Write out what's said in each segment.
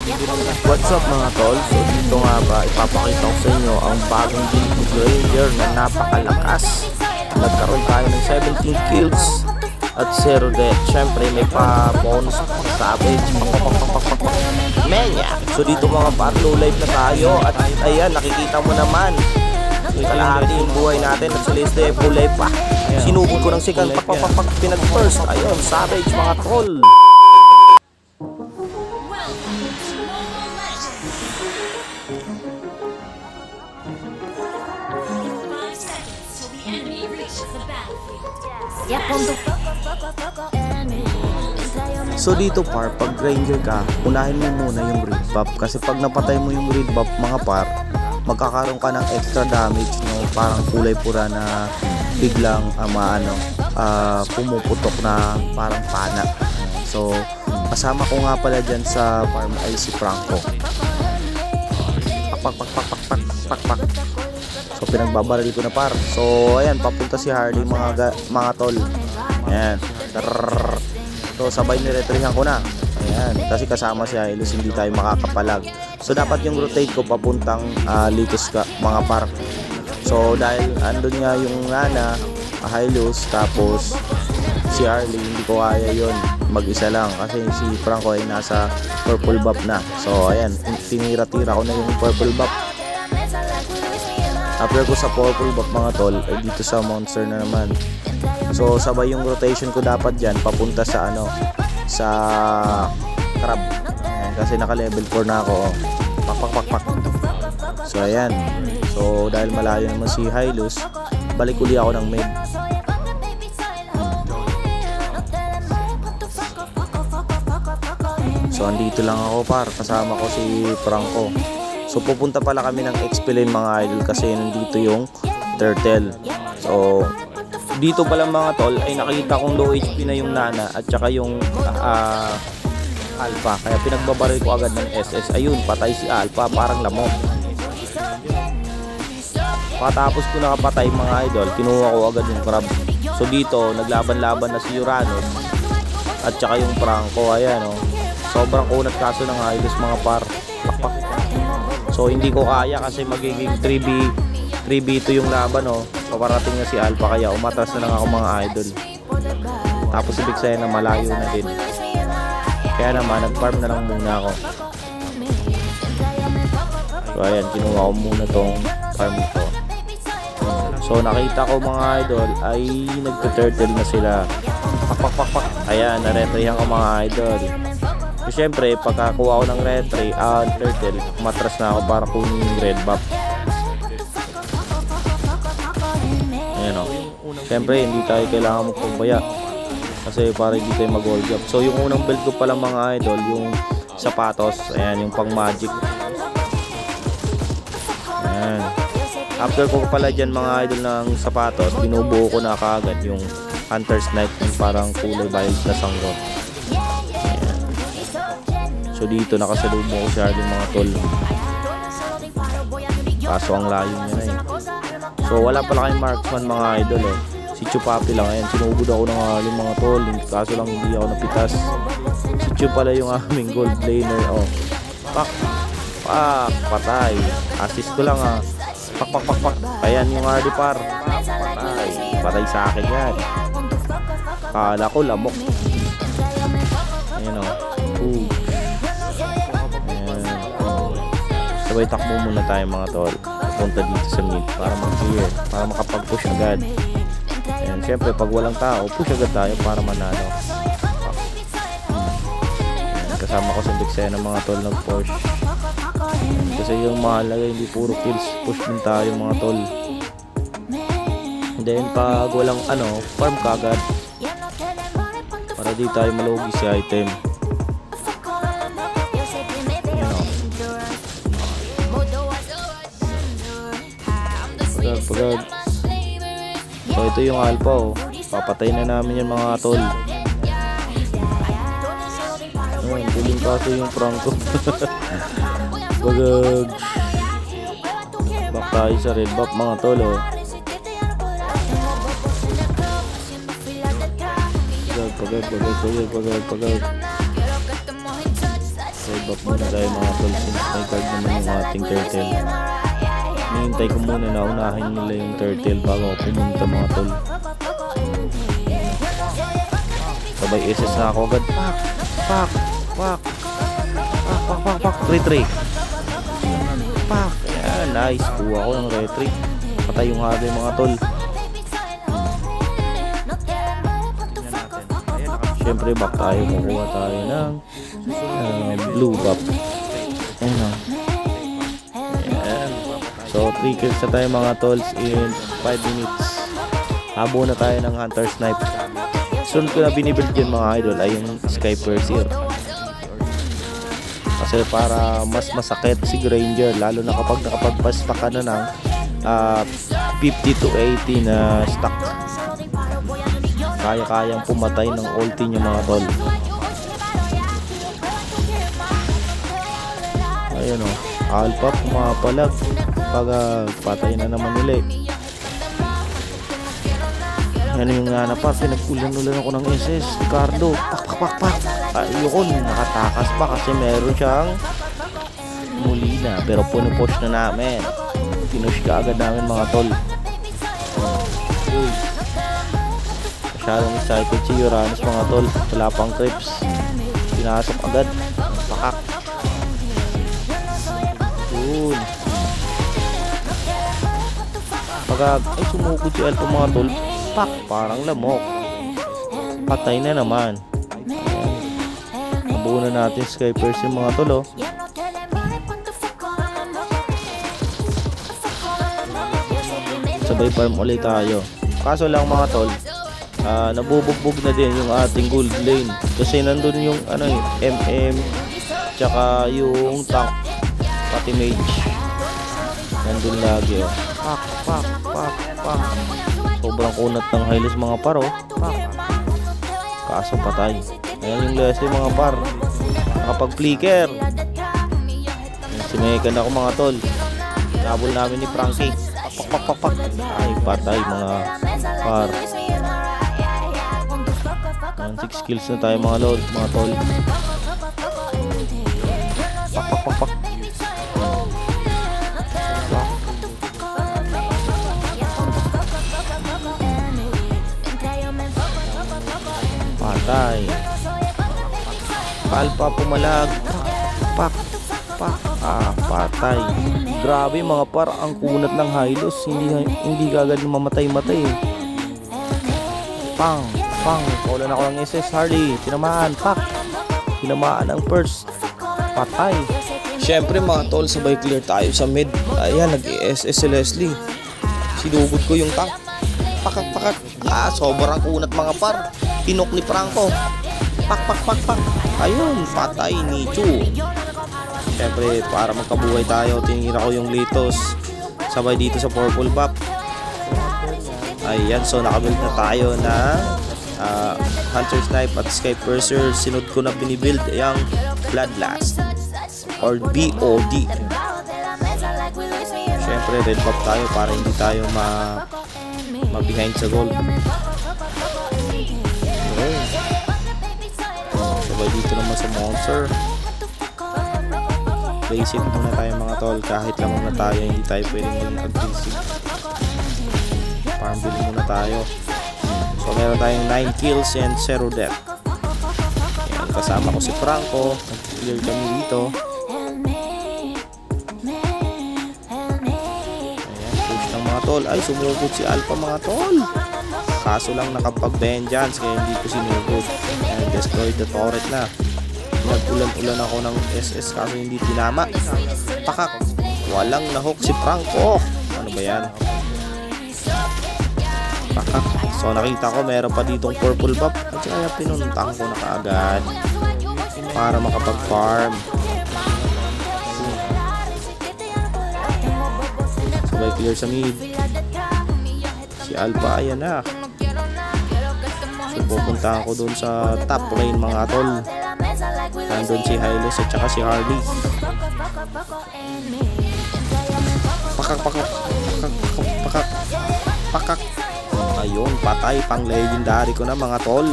What's up mga tol? So dito nga ba ipapakita ko sa inyo ang bagong build ni Granger na napakalakas. Nagkaroon tayo ng 17 kills at 0 death. Syempre may pa bonus savage Menya. So dito mga par, low life na tayo. At ayan, nakikita mo naman kalahati yung buhay natin at sa liste full life pa. Sinubod ko ng second pinag first. Ayun, savage mga tol. So dito par, pag Granger ka, unahin mo muna yung read buff. Kasi pag napatay mo yung read buff mga par, magkakaroon ka ng extra damage, no? Parang kulay pura na biglang pumuputok na parang pana. So kasama ko nga pala dyan sa farm ay si Franco. Pak. So pinagbabaril ko na par. So ayan, papunta si Harley mga tol. Ayan. So sabay niretrihan ko na. Ayan, kasi kasama si Hylos, hindi tayo makakapalag. So dapat yung rotate ko papuntang Litos ka mga par. So dahil andun nga yung Nana, Hylos, tapos si Harley, hindi ko kaya yun mag-isa lang kasi si Franco ay nasa purple buff na. So ayan, tinira-tira ko na yung purple buff. After ko sa purple buff mga tol, ay dito sa monster na naman. So sabay yung rotation ko dapat dyan papunta sa sa crab. Ayan, kasi naka level 4 na ako. Pak. So ayan. So dahil malayo naman si Hylos, balik uli ako ng mid. So andito lang ako par, kasama ko si Franco. So pupunta pala kami ng XP lane mga idol kasi nandito yung turtle. So dito pala mga tol ay nakita kong low HP na yung Nana at saka yung Alpha. Kaya pinagbabaril ko agad ng SS. Ayun, patay si Alpha, parang lamok. Patapos ko nakapatay mga idol, kinuha ko agad yung crab. So dito naglaban-laban na si Uranus at saka yung Franco. Ayan sobrang kunat kaso ng Hylos mga par. So hindi ko kaya kasi magiging 3v2 yung laban paparating na si Alpha kaya umatras na lang ako mga idol. Tapos ibig sabihin na malayo na din. Kaya naman nag-farm na lang muna ako. So ayan, kinuha ko muna tong farm ko. So nakita ko mga idol ay nagka-turtle na sila. Pak. Ayan, na-retrayhan ko mga idol. So syempre pagkakuha ko ng retry turtle, matras na ako para kunin yung red buff. Ayan syempre hindi tayo kailangan magpabaya kasi para hindi tayo mag-hold up. So yung unang build ko pala mga idol, yung sapatos. Ayan, yung pang magic. Ayan. After ko pala dyan mga idol ng sapatos, binubuo ko na kaagad yung Hunter's Knight, yung parang kulay violet na sanggo. So dito nakasalubong ko siya yung mga tol. Kaso ang layo niya na So wala pala kayong marksman mga idol Si Chupapi lang. Ayan, sinugod ako ng mga tol. Kaso lang hindi ako napitas. Si Chu pala yung aming gold laner. Pak. Patay. Assist ko lang Pak. Ayan yung RD par. Patay sa akin yan. Kala ko lamok. Ayan Sabay takbo muna tayo mga tol. Punta dito sa mid para mag-clear, para makapag-push agad. Ayan, syempre pag walang tao, push agad tayo para manalo. Ayan, kasama ko sa Dexena mga tol nag-push. Kasi yung mahalaga hindi puro kills, push din tayo mga tol. And then pag walang farm kagad para di tayo malugi si item. Pagod. So ito yung Alpha papatay na namin yung mga tol. Galing kaso yung Franco. Pagod. Back tayo sa red buff mga tol Pagod. Red buff muna tayo mga tol since may card naman yung ating turtle. Hinihintay ko muna na unahin nila yung turtle bago ako pumunta mga tol. Sabay SS na ako agad. Pak. 3-3. Pak. Ayan, nice. Kuha ko ng retry. Patay yung hardy mga tol. Siyempre back tayo. Kukuha tayo ng blue buff. Ayan. So 3 kills na tayo mga tolls in 5 minutes. Habo na tayo ng hunter snipe. Sunod ko na binibuild yun mga idol ay yung Sky Pursuer. Kasi para mas masakit si Granger lalo na kapag nakapagpasta ka na ng 50 to 80 na stack. Kaya-kayang pumatay ng ulti niya mga tol. Ayun o, alpha pumapalag pag patay na naman nila eh. Yan yung nga na pa, pinag-ulan-ulan ako ng SS Cardo, pak. Ayun, nakatakas pa kasi meron siyang Molina. Pero puno-push na namin. Pinush ka agad namin mga tol. Masyadong excited si Uranus mga tol. Wala pang creeps. Pinasok agad. Pakak. Yun. Pag ay sumugod si Alpha mga tol. Pak, parang lamok. Patay na naman. Nabuo na natin Skypers yung mga tol oh. Sabay farm ulit tayo. Kaso lang mga tol, nabubugbog na din yung ating gold lane. Kasi nandun yung MM tsaka yung tank pati mage. Nandun lagi oh. Pak. Sobrang kunat ng Hylos mga par oh. Kaso patay. Ayan yung Leslie mga par. Nakapag-flicker. Si Megan ako mga tol. Nabol namin ni Frankie. Pak. Ay patay mga par. Ayan 6 kills na tayo mga tol. Pak. Patay. Alpha pumalag. Pak. Patay. Grabe mga par, ang kunat ng Hylos. Hindi agad mamatay. Pang. Paulan ako ng SS Hardy. Tinamaan. Pak. Tinamaan ang first. Patay. Syempre mga tol, sabay clear tayo sa mid. Ayan, nag-SS si Leslie. Sinugod ko yung tank. Pakak. Sobrang kunat mga par. Tinok ni Franco. Pak. Ayun, patay ni Chu. Siyempre, para magkabuhay tayo, tinira ko yung Litos. Sabay dito sa purple buff. Ayan, so nakabuild na tayo na Hunter Snipe at Sky Pursuer. Sinod ko na binibuild yung Bloodlust or BOD. Siyempre, red buff tayo para hindi tayo ma-behind sa goal. Sabay dito naman sa monster. Basic muna tayo mga tol. Kahit lang muna tayo, hindi tayo pwedeng maging aggressive. Farm build muna tayo. So meron tayong 9 kills and 0 death. Ayan, kasama ko si Franco. Nag-clear kami dito. Ayan, push ng mga tol. Ay, sumugod si Alpha mga tol. Kaso lang nakapag-vengeance kaya hindi ko sinugod. Ayan, destroyed the turret na. Nag-ulan-ulan ako ng SS kaso hindi tinama. Pakak. Walang nahook si Franco. Ano ba yan? Pakak. So nakita ko meron pa ditong purple buff. At kaya pinuntang ko na kaagad para makapag-farm. Sabay clear sa mid. Si Alpha ayan na. So pupuntahan ko dun sa top lane mga tol. Nandun si Hylos at saka si Hardy. Pakak. Ayun, patay. Pang legendary ko na mga tol.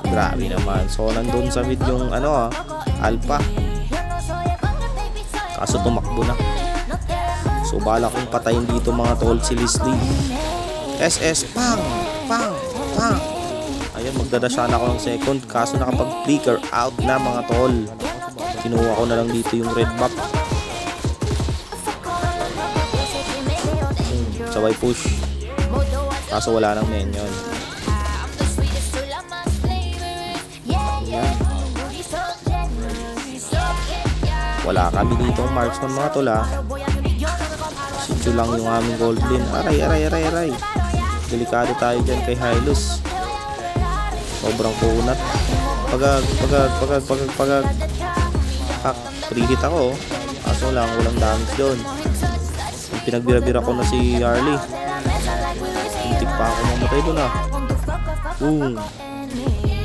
Grabe naman. So nandun sa mid yung Alpha. Kaso tumakbo na. So bala kong patayin dito mga tol si Leslie. SS pang. Ayun, magdadasyan ako ng second. Kaso nakapag-flicker out na mga tol. Kinuha ko na lang dito yung red buff. Sabay push. Kaso wala nang minion. Wala kami ditong marksman mga tol ha. Sityo lang yung aming golden. Aray. Delikado tayo dyan kay Hylos. Sobrang kunat. Pagag. Free hit ako. Kaso lang walang damage doon. Pinagbira-bira ko na si Harley. Hintik pa ako mamatay doon ha. Boom.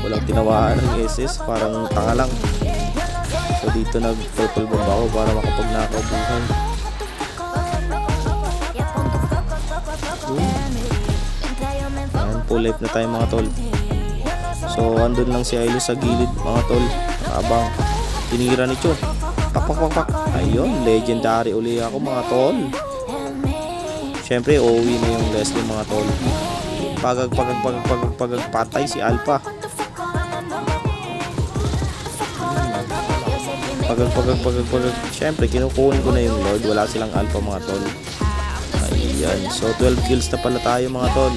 Walang tinawaan ng SS. Parang tanga lang. So dito nag-purple bomb ako para makapag-knockout buhay. Ayan, full life na tayo mga tol. So andun lang si Hylos sa gilid mga tol. Habang tinira ni Cho. Pak. Ayun, legendary uli ako mga tol. Syempre OW na yung Leslie mga tol. Pagag patay si Alpha. Pagag. Syempre kinukunin ko na yung Lord. Wala silang Alpha mga tol. Ayan. So 12 kills na pala tayo mga tol.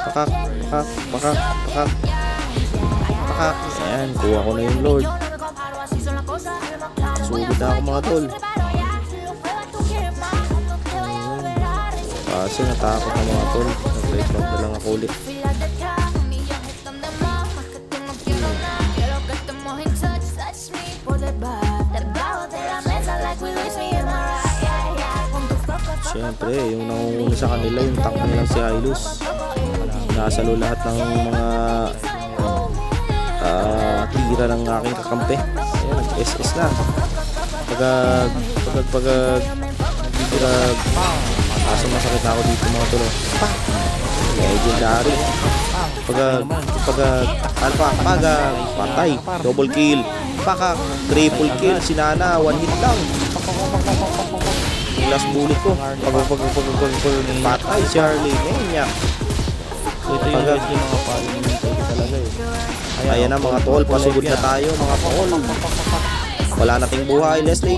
Pakak. Ayan. Kuha ko na yung Lord. Sugod na ako mga tol. Kasi natakot na mga tol. Nag-break na lang ako ulit. Siyempre, yung nangunguna sa kanila, yung tank nilang si Hylos. Nasalo lahat ng mga tira ng aking kakampi. Ayan, SS na. Pagag kaso masakit ako dito mga tulo. Legendary. Alpha, patay. Double kill. Pakak, triple kill. Sinana, one hit lang. Yung last bullet ko. Patay si Harley. Ngayon. Ito yung mga paling dito talaga eh. Ayan na mga tol, pasugod na tayo mga tol. Wala nating buhay. Leslie,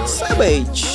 Savage.